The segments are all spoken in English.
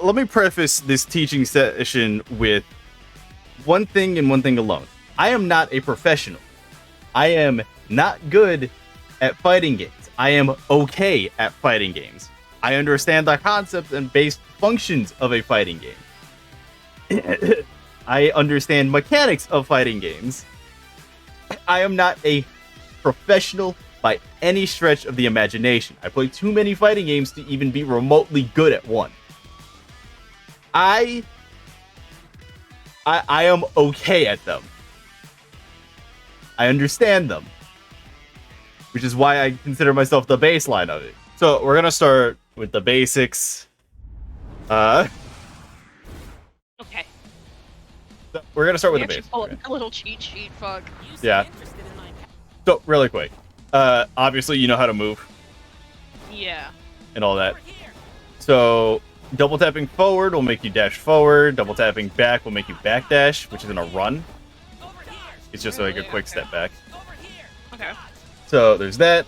Let me preface this teaching session with one thing and one thing alone. I am not a professional. I am not good at fighting games. I am okay at fighting games. I understand the concepts and basic functions of a fighting game. I understand mechanics of fighting games. I am not a professional by any stretch of the imagination. I play too many fighting games to even be remotely good at one. I am okay at them. I understand them, which is why I consider myself the baseline of it. So we're gonna start with the basics. Okay. So we're gonna start with the basics. Oh, a little cheat sheet, fuck. Yeah. So really quick, obviously you know how to move Yeah. and all that. So double tapping forward will make you dash forward. Double tapping back will make you back dash, which isn't a run. It's just like a quick step back. Okay. So there's that.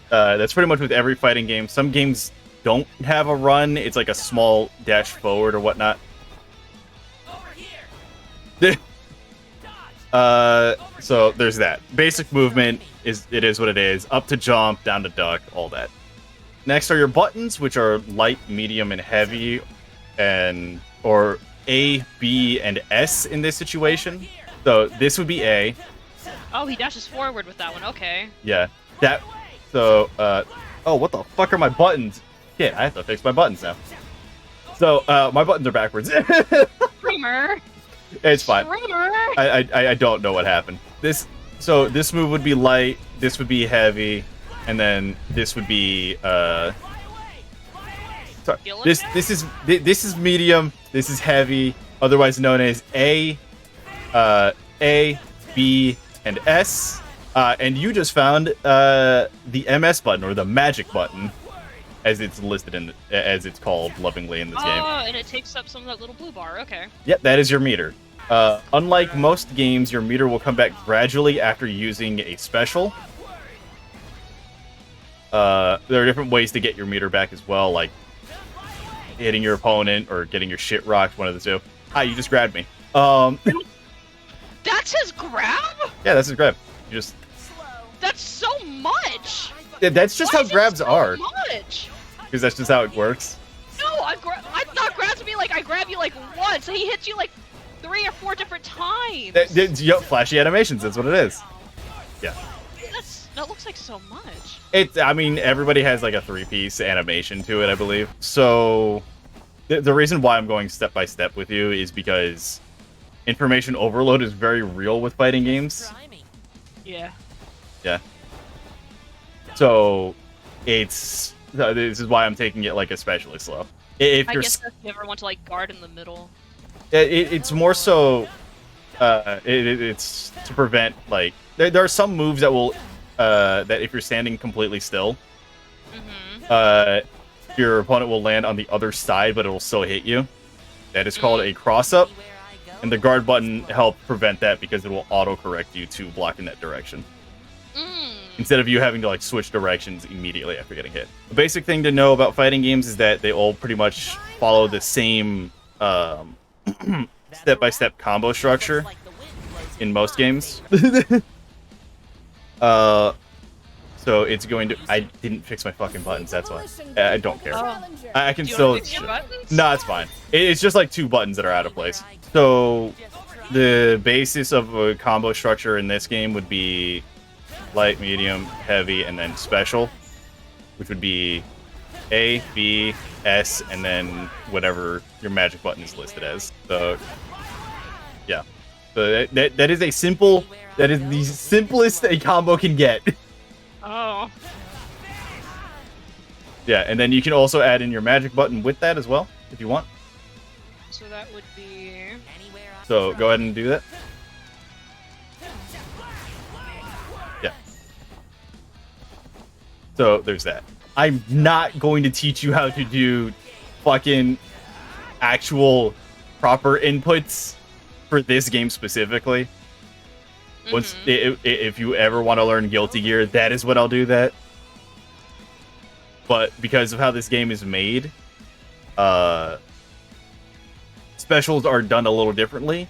That's pretty much with every fighting game. Some games don't have a run. It's like a small dash forward or whatnot. So there's that. Basic movement is what it is. Up to jump, down to duck, all that. Next are your buttons, which are light, medium, and heavy, or A, B, and S in this situation. So this would be A. Oh, he dashes forward with that one. Okay. Yeah. That. So, oh, what the fuck are my buttons? Shit, I have to fix my buttons now. So, my buttons are backwards. Streamer. It's fine. Streamer. I don't know what happened. This move would be light, this would be heavy, and then this would be sorry. This is medium, this is heavy, otherwise known as A, B, and S. And you just found the MS button, or the magic button, as it's listed as it's called lovingly in this game. Oh, and it takes up some of that little blue bar. Okay. Yep, that is your meter. Unlike most games, your meter will come back gradually after using a special. There are different ways to get your meter back as well, like hitting your opponent or getting your shit rocked, one of the two. Ah, you just grabbed me. That's his grab? Yeah, that's his grab. You just... That's so much! Yeah, that's just how grabs are. Much? Because that's just how it works. No, I thought grabs me like I grab you like once, and he hits you like 3 or 4 different times. Yep, flashy animations, that's what it is. Yeah. That looks like so much. I mean, everybody has like a 3-piece animation to it, I believe. So, the reason why I'm going step by step with you is because information overload is very real with fighting games. Yeah. Yeah. So, this is why I'm taking it like especially slow. I guess if you ever want to like guard in the middle. It's more so, it's to prevent, like, there are some moves that will, that if you're standing completely still, your opponent will land on the other side, but it will still hit you. That is called a cross-up, and the guard button helps prevent that because it will auto-correct you to block in that direction. Instead of you having to like switch directions immediately after getting hit. The basic thing to know about fighting games is that they all pretty much follow the same step-by-step combo structure in most games. So it's going to... I didn't fix my fucking buttons, that's why. I don't care. Oh. I can Do you still... wanna fix your buttons? No, it's fine. It's just like 2 buttons that are out of place. So the basis of a combo structure in this game would be light, medium, heavy, and then special, which would be A, B, S, and then whatever your magic button is listed as. So, yeah. So that is a simple... That is the simplest a combo can get. Oh. Yeah, and then you can also add in your magic button with that as well, if you want. So that would be... So go ahead and do that. Yeah. So there's that. I'm not going to teach you how to do fucking actual proper inputs for this game specifically. Once, if you ever want to learn Guilty Gear, that is what I'll do that. But because of how this game is made, specials are done a little differently.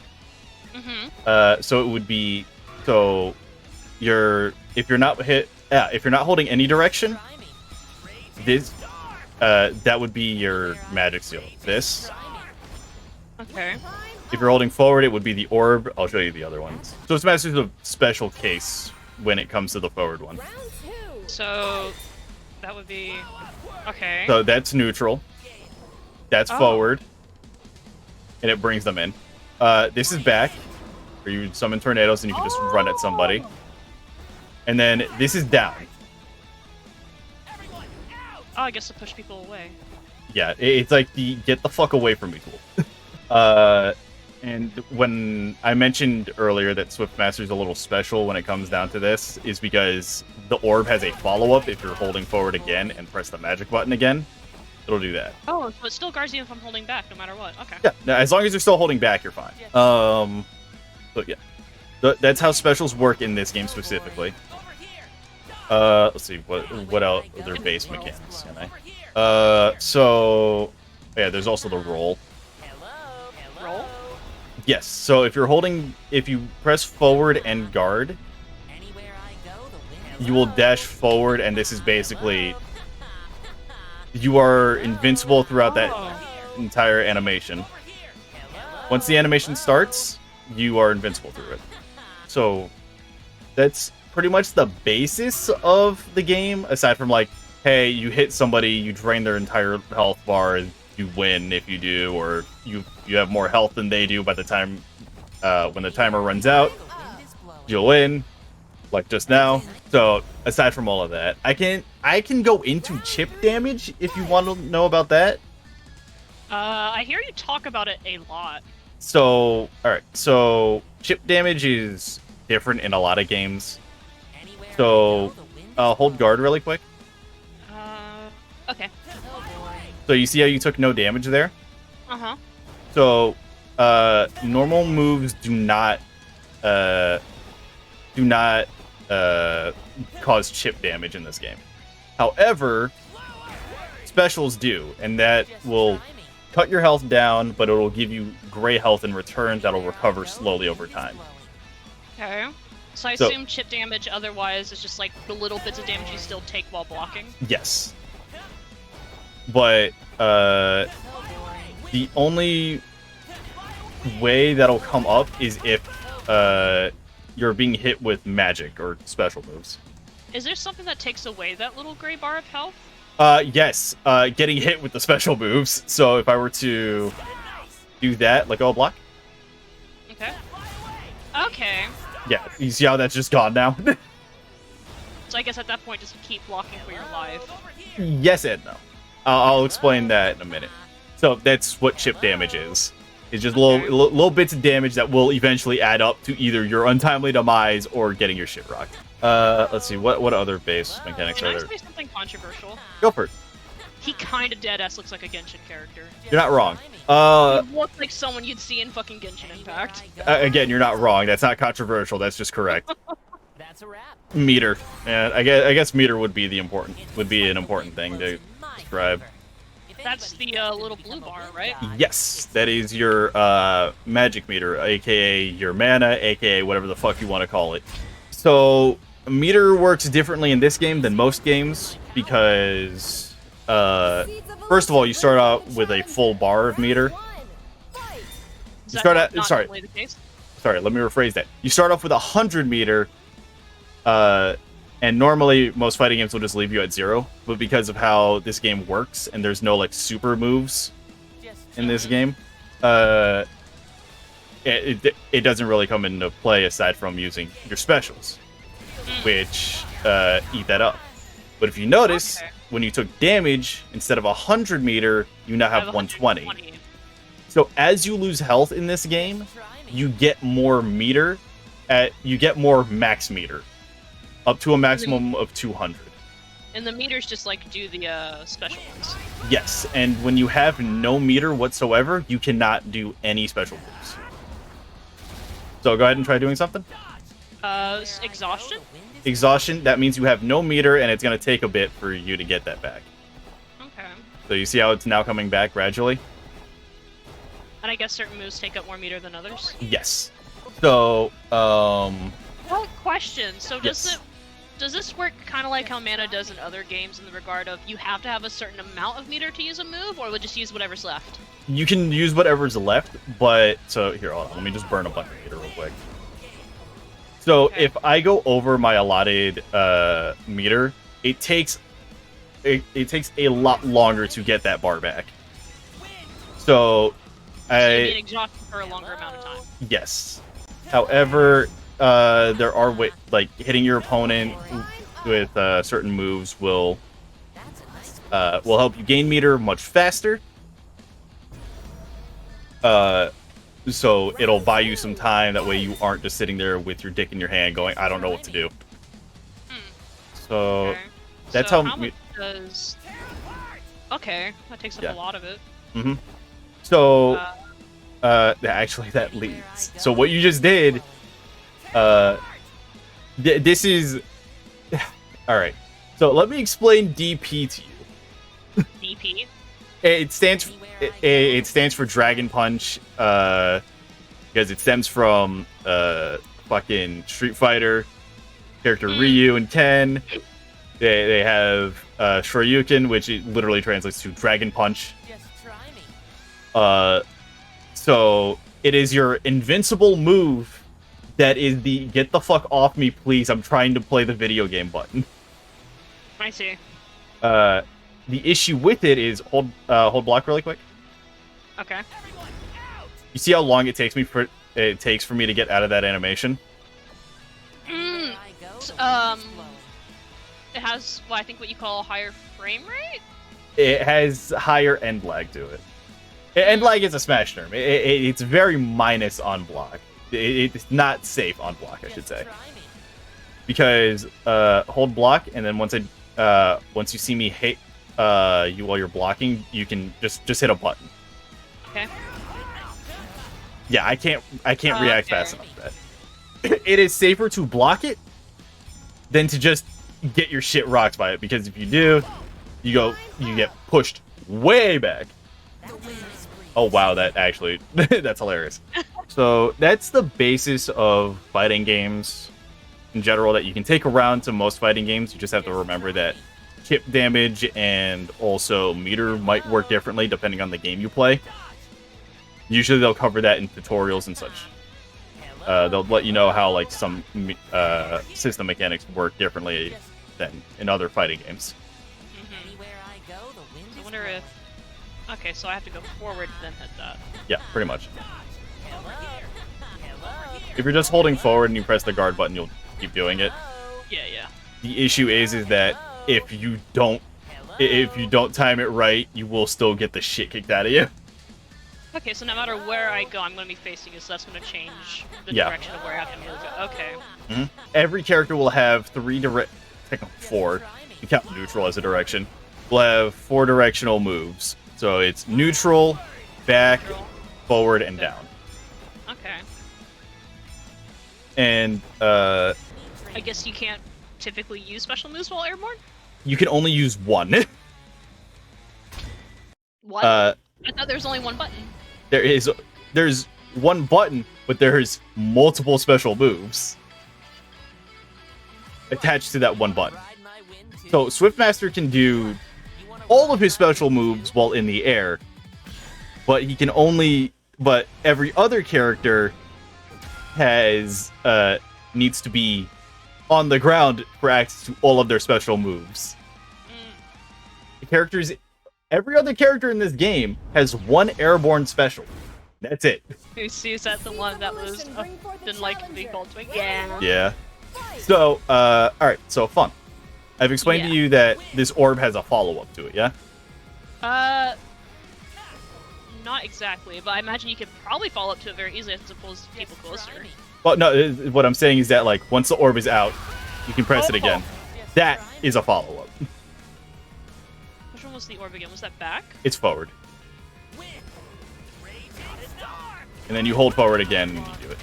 So it would be if you're not holding any direction, this that would be your magic seal. This. Okay. If you're holding forward, it would be the orb. I'll show you the other ones. So it's Masters of special case when it comes to the forward one. So that would be okay. So that's neutral. That's forward. And it brings them in. This is back, where you summon tornadoes and you can just run at somebody. And then this is down. Oh, I guess to push people away. Yeah, it's like the get the fuck away from me tool. And when I mentioned earlier that Swift Master is a little special when it comes down to this, is because the orb has a follow-up if you're holding forward again and press the magic button again. It'll do that. Oh, so it still guards you if I'm holding back, no matter what. Okay. Yeah, as long as you're still holding back, you're fine. So yeah, that's how specials work in this game specifically. Let's see what else are their base mechanics. Can I? So yeah, there's also the roll. Roll? Yes. So if you press forward and guard, you will dash forward, and this is basically you are invincible throughout that entire animation. Once the animation starts, you are invincible through it. So that's pretty much the basis of the game, aside from like, hey, you hit somebody, you drain their entire health bar, you win if you do, or you have more health than they do by the time when the timer runs out, you'll win, like just now. So aside from all of that, I can go into chip damage if you want to know about that. I hear you talk about it a lot. So alright, so chip damage is different in a lot of games. So hold guard really quick. Okay. So you see how you took no damage there? Uh-huh. So normal moves do not cause chip damage in this game. However, specials do, and that will cut your health down, but it'll give you gray health in return that'll recover slowly over time. Okay. So I assume chip damage otherwise is just like the little bits of damage you still take while blocking? Yes. But the only way that'll come up is if you're being hit with magic or special moves. Is there something that takes away that little gray bar of health? Yes. Getting hit with the special moves. So if I were to do that, like, oh, block. Okay. Okay. Yeah, you see how that's just gone now? So I guess at that point, just keep blocking for your life. Yes and no. I'll explain that in a minute. So that's what chip damage is. It's just little bits of damage that will eventually add up to either your untimely demise or getting your shit rocked. Let's see, what other base mechanics are there? Can I say something controversial? Go for it. He kind of dead-ass looks like a Genshin character. You're not wrong. He looks like someone you'd see in fucking Genshin Impact. Again, you're not wrong. That's not controversial. That's just correct. That's a wrap. Meter. And I guess meter would be an important thing to describe. That's the little blue bar, right? Yes, that is your magic meter, aka your mana, aka whatever the fuck you want to call it. So meter works differently in this game than most games because first of all, you start out with a full bar of meter. Is that not normally the case? Sorry, let me rephrase that. You start off with 100 meter, and normally most fighting games will just leave you at 0. But because of how this game works, and there's no like super moves in this game, it doesn't really come into play aside from using your specials, which eat that up. But if you notice, when you took damage, instead of 100 meter, you now have 120. So as you lose health in this game, you get more meter. You get more max meter, up to a maximum of 200. And the meters just like do the special ones. Yes, and when you have no meter whatsoever, you cannot do any special moves. So go ahead and try doing something. Exhaustion? Exhaustion, that means you have no meter, and it's going to take a bit for you to get that back. Okay. So you see how it's now coming back gradually? And I guess certain moves take up more meter than others. Yes. So, Oh, question. So yes. does this work kind of like how mana does in other games in the regard of you have to have a certain amount of meter to use a move, or would just use whatever's left? You can use whatever's left, but so here, hold on, let me just burn a bunch of meter real quick. So Okay. if I go over my allotted meter, it takes a lot longer to get that bar back. So So you'd be exhausted for a longer amount of time. yes. However, there are like hitting your opponent with certain moves will help you gain meter much faster. So it'll buy you some time. That way you aren't just sitting there with your dick in your hand going, I don't know what to do. So Okay. that's so how much does... Okay, that takes up Yeah. a lot of it. Mm-hmm. So actually that leads. So what you just did, this is all right. So let me explain DP to you. DP? It stands for Dragon Punch, because it stems from fucking Street Fighter character Ryu and Ken. They have Shoryuken, which it literally translates to Dragon Punch. So it is your invincible move that is the get the fuck off me, please. I'm trying to play the video game button. I see. The issue with it is hold block really quick. Okay. You see how long it takes for me to get out of that animation? It has, well, I think what you call a higher frame rate? It has higher end lag to it. End lag is a Smash term. It's very minus on block. It's not safe on block, I should say. Because hold block, and then once you see me hit you while you're blocking, you can just hit a button. Okay. Yeah, I can't react fast enough to that. It is safer to block it than to just get your shit rocked by it, because if you do, you get pushed way back. Oh wow, that actually that's hilarious. So that's the basis of fighting games in general that you can take around to most fighting games. You just have to remember that hit damage and also meter might work differently depending on the game you play. Usually they'll cover that in tutorials and such. They'll let you know how like some system mechanics work differently than in other fighting games. I wonder if... Okay, so I have to go forward to then hit that. Yeah, pretty much. If you're just holding forward and you press the guard button, you'll keep doing it. Yeah, yeah. The issue is that if you don't time it right, you will still get the shit kicked out of you. Okay, so no matter where I go, I'm going to be facing you, so that's going to change the Yeah. direction of where I have to move it. Okay. Mm-hmm. Every character will have four. You count neutral as a direction. Will have 4 directional moves. So it's neutral, back, forward, and down. Okay. And I guess you can't typically use special moves while airborne? you can only use one. What? I thought there was only one button. There's one button, but there's multiple special moves attached to that one button. So Swiftmaster can do all of his special moves while in the air, but every other character needs to be on the ground for access to all of their special moves. Every other character in this game has one airborne special. That's it. Is that the one that was didn't like the gold twin? Yeah. Yeah. So, alright, so Faun. I've explained to you that this orb has a follow-up to it, yeah? Not exactly, but I imagine you could probably follow up to it very easily as opposed to people closer. Well, no, what I'm saying is that, like, once the orb is out, you can press it again. That is a follow-up. Which one was the orb again? Was that back? It's forward. And then you hold forward again and you do it.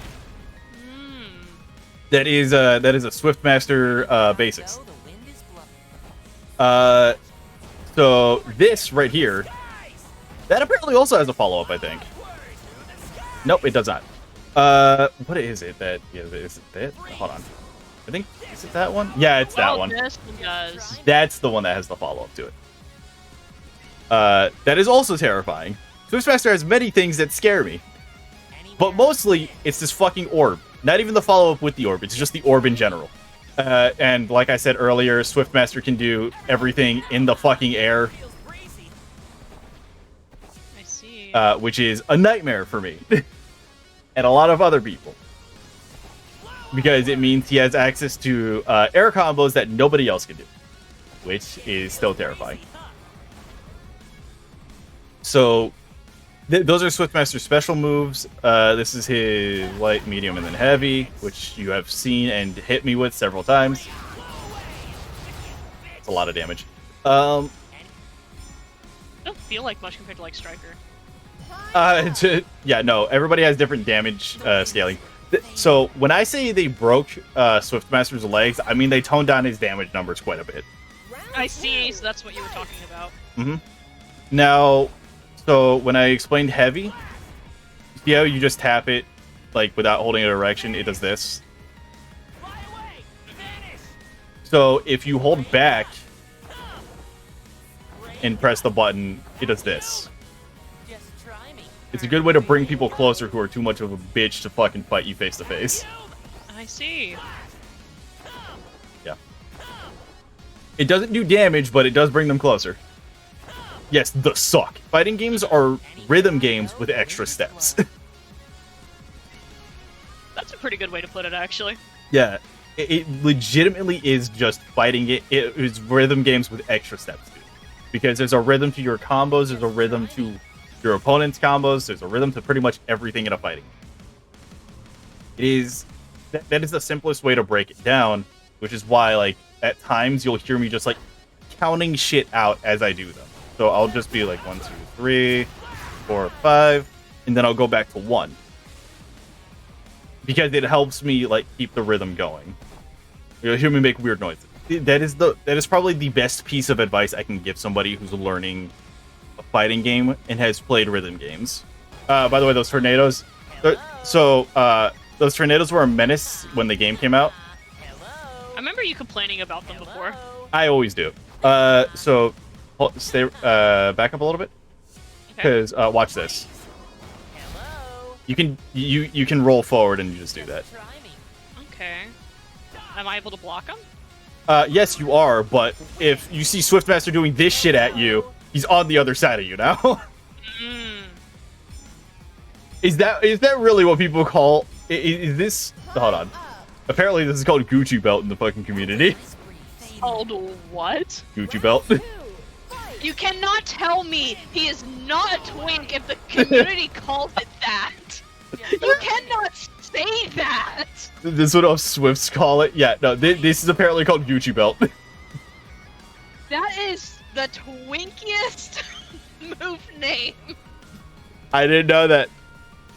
That is a Swiftmaster basics. So this right here, that apparently also has a follow-up, I think. Nope, it does not. What is it that? Yeah, is it that? Hold on. I think is it that one? Yeah, it's that one. This one does. That's the one that has the follow-up to it. That is also terrifying. Switchmaster has many things that scare me, but mostly it's this fucking orb. Not even the follow-up with the orb. It's just the orb in general. And like I said earlier, Swiftmaster can do everything in the fucking air. I see. Which is a nightmare for me. And a lot of other people. Because it means he has access to air combos that nobody else can do. Which is still terrifying. So, those are Swiftmaster's special moves. This is his light, medium, and then heavy, which you have seen and hit me with several times. It's a lot of damage. Don't feel like much compared to like Striker. Yeah, no, everybody has different damage scaling. So when I say they broke Swiftmaster's legs, I mean they toned down his damage numbers quite a bit. I see, so that's what you were talking about. Mm-hmm. Now, so when I explained heavy, see how you just tap it, like without holding an erection, it does this. So if you hold back and press the button, it does this. It's a good way to bring people closer who are too much of a bitch to fucking fight you face to face. I see. Yeah. It doesn't do damage, but it does bring them closer. Yes, the suck. Fighting games are rhythm games with extra steps. That's a pretty good way to put it, actually. Yeah, it legitimately is just fighting it. It is rhythm games with extra steps, dude. Because there's a rhythm to your combos, there's a rhythm to your opponent's combos, there's a rhythm to pretty much everything in a fighting game. It is... That is the simplest way to break it down, which is why, like, at times you'll hear me just, like, counting shit out as I do them. So I'll just be like 1, 2, 3, 4, 5, and then I'll go back to 1. Because it helps me, like, keep the rhythm going. You'll hear me make weird noises. That is probably the best piece of advice I can give somebody who's learning a fighting game and has played rhythm games. By the way, those tornadoes. Those tornadoes were a menace when the game came out. I remember you complaining about them before. I always do. So stay back up a little bit, because watch this. You can roll forward and you just do that. Okay. Am I able to block them? Yes, you are. But if you see Swiftmaster doing this shit at you, he's on the other side of you now. Mm. Is that really what people call? Is this? Hold on. Apparently, this is called Gucci belt in the fucking community. Called what? Gucci belt. You cannot tell me he is not a twink if the community calls it that. You cannot say that. This is what us Swifts call it. Yeah, no, this is apparently called Gucci belt. That is the twinkiest move name. I didn't know that.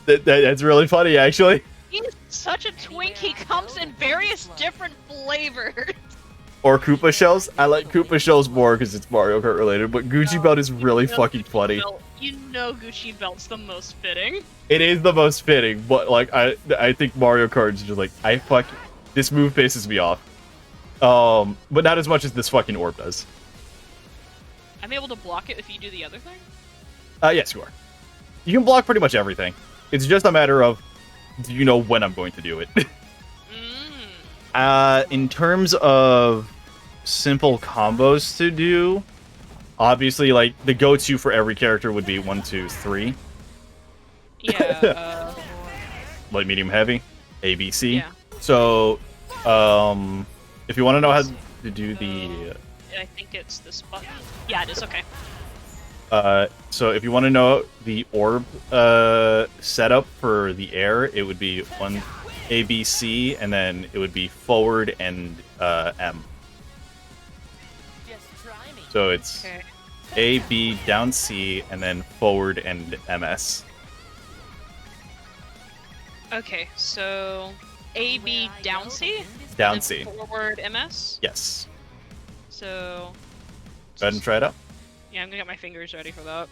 That's really funny, actually. He's such a twink. He comes in various different flavors. Or Koopa shells. I like Koopa shells more because it's Mario Kart related, but Gucci belt is really fucking funny. You know Gucci belt's the most fitting. It is the most fitting, but like I think Mario Kart is just like this move pisses me off. But not as much as this fucking orb does. I'm able to block it if you do the other thing? Yes, you are. You can block pretty much everything. It's just a matter of, do you know when I'm going to do it? In terms of simple combos to do, obviously, like, the go-to for every character would be 1, 2, 3. Yeah, light, medium, heavy. A, B, C. Yeah. So, if you want to know how to do the... I think it's this button. Yeah, it is, okay. So if you want to know the orb setup for the air, it would be 1 A, B, C, and then it would be forward and M. So it's A, B, down C, and then forward and MS. Okay, so A, B, down C? Down and C. Forward MS? Yes. So... Go ahead and try it out. Yeah, I'm gonna get my fingers ready for that.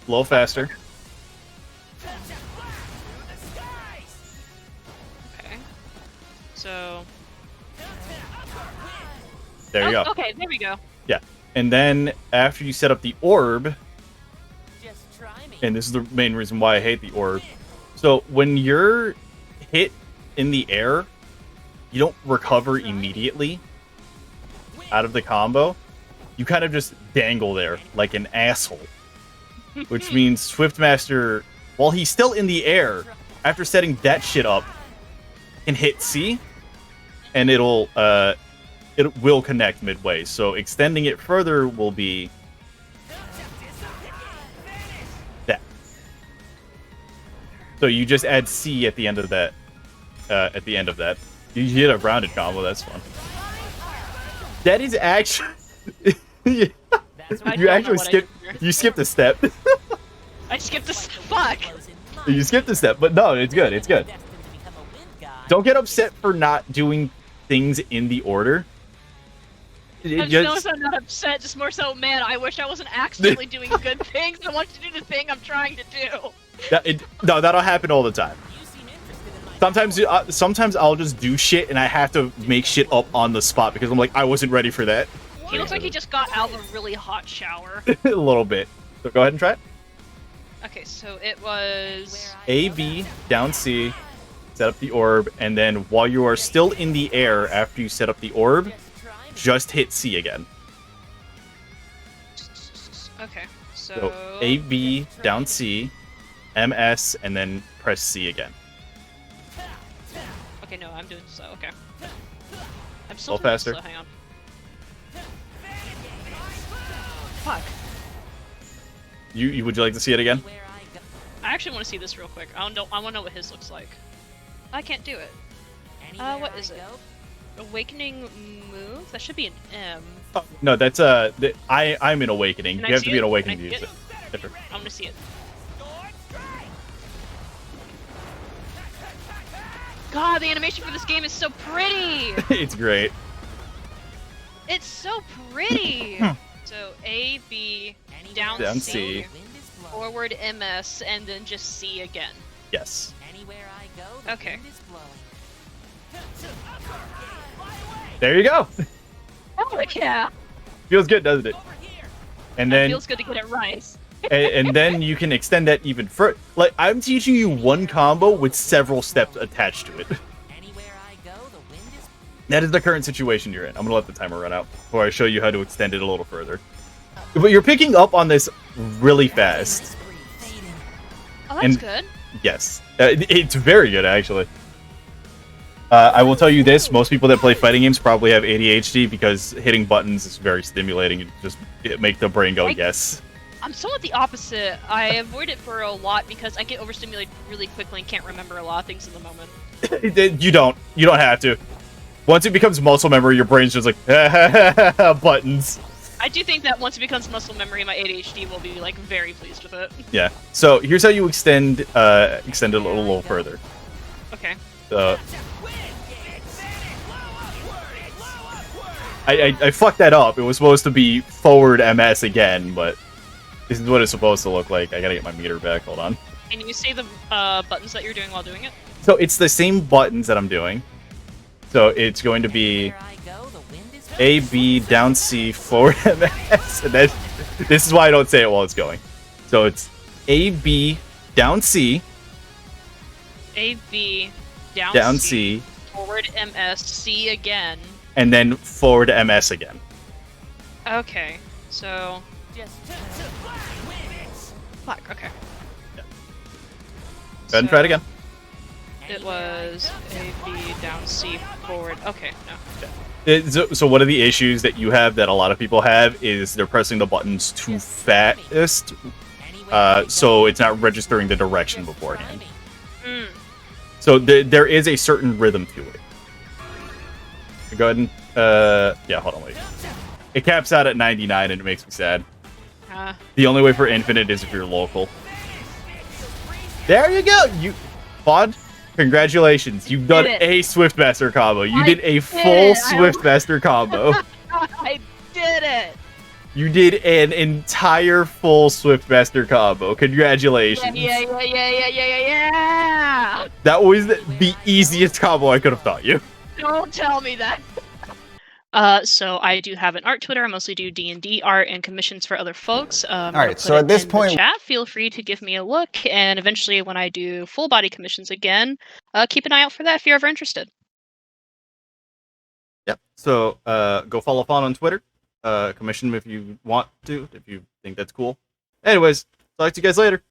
A little faster. Okay. So. There you go. Okay, there we go. Yeah. And then after you set up the orb, Just try me. and this is the main reason why I hate the orb. So when you're hit in the air, you don't recover immediately out of the combo. You kind of just dangle there like an asshole. Which means Swiftmaster, while he's still in the air, after setting that shit up, can hit C, and it will connect midway. So extending it further will be that. So you just add C at the end of that. You hit a rounded combo. That's fun. That is actually. You actually skipped a step. I skipped a fuck. You skipped a step, but no, it's good. It's good. Don't get upset for not doing things in the order. I'm not upset, just more so, man, I wish I wasn't accidentally doing good things. I want to do the thing I'm trying to do. No, that'll happen all the time. Sometimes I'll just do shit and I have to make shit up on the spot because I'm like, I wasn't ready for that. He looks like he just got out of a really hot shower. A little bit. So go ahead and try it. Okay, so it was... A, B, down C, set up the orb, and then while you are still in the air after you set up the orb, just hit C again. Okay, So A, B, down C, MS, and then press C again. Okay, no, I'm doing so, okay. I'm A still little faster. So, hang on. Fuck. Would you like to see it again? I actually want to see this real quick. I want to know what his looks like. I can't do it. What is it? Awakening move? That should be an M. Oh, no, that's I'm an awakening. Can You I have to see be an it? awakening Can to I use see it. I want to see it. God, the animation for this game is so pretty! It's great. It's so pretty! So A, B, down C, C, forward MS, and then just C again. yes. Anywhere I go, the Okay. wind is blowing. There you go. Oh yeah! Feels good, doesn't it? And It then feels good to get it right. and then you can extend that even further. Like, I'm teaching you one combo with several steps attached to it. Anywhere I go, the wind is That is the current situation you're in. I'm gonna let the timer run out before I show you how to extend it a little further. But you're picking up on this really fast. Oh, that's And- good. Yes, it's very good actually. I will tell you this: most people that play fighting games probably have ADHD because hitting buttons is very stimulating. It make the brain go yes. I'm somewhat the opposite. I avoid it for a lot because I get overstimulated really quickly and can't remember a lot of things in the moment. You don't have to. Once it becomes muscle memory, your brain's just like buttons. I do think that once it becomes muscle memory, my ADHD will be like very pleased with it. Yeah. So here's how you extend it a little further. Okay. I fucked that up. It was supposed to be forward MS again, but this is what it's supposed to look like. I gotta get my meter back. Hold on. Can you say the buttons that you're doing while doing it? So it's the same buttons that I'm doing. So it's going to be where I go, the wind is A, B, down C, forward MS, and then this is why I don't say it while it's going. So it's A, B, down C, A, B, down C, forward MS, C again. and then forward MS again. Okay, so... just Fuck, okay. Go ahead and try it again. It was A, B, down C, forward. Okay, no. So one of the issues that you have that a lot of people have is they're pressing the buttons too fast, so it's not registering the direction beforehand. Mm. So there is a certain rhythm to it. Go ahead and yeah, hold on, wait. It caps out at 99 and it makes me sad. The only way for infinite is if you're local. There you go. Faun, congratulations. You've done a Swiftmaster combo. You did a full Swiftmaster combo. I did it! You did an entire full Swiftmaster combo. Congratulations. Yeah. That was the easiest combo I could have taught you. Don't tell me that. So I do have an art Twitter. I mostly do D&D art and commissions for other folks. All right, so at this point, chat, feel free to give me a look, and eventually when I do full body commissions again, keep an eye out for that if you're ever interested. Yep. So go follow Faun on Twitter. Commission him if you want to, if you think that's cool. Anyways, talk to you guys later.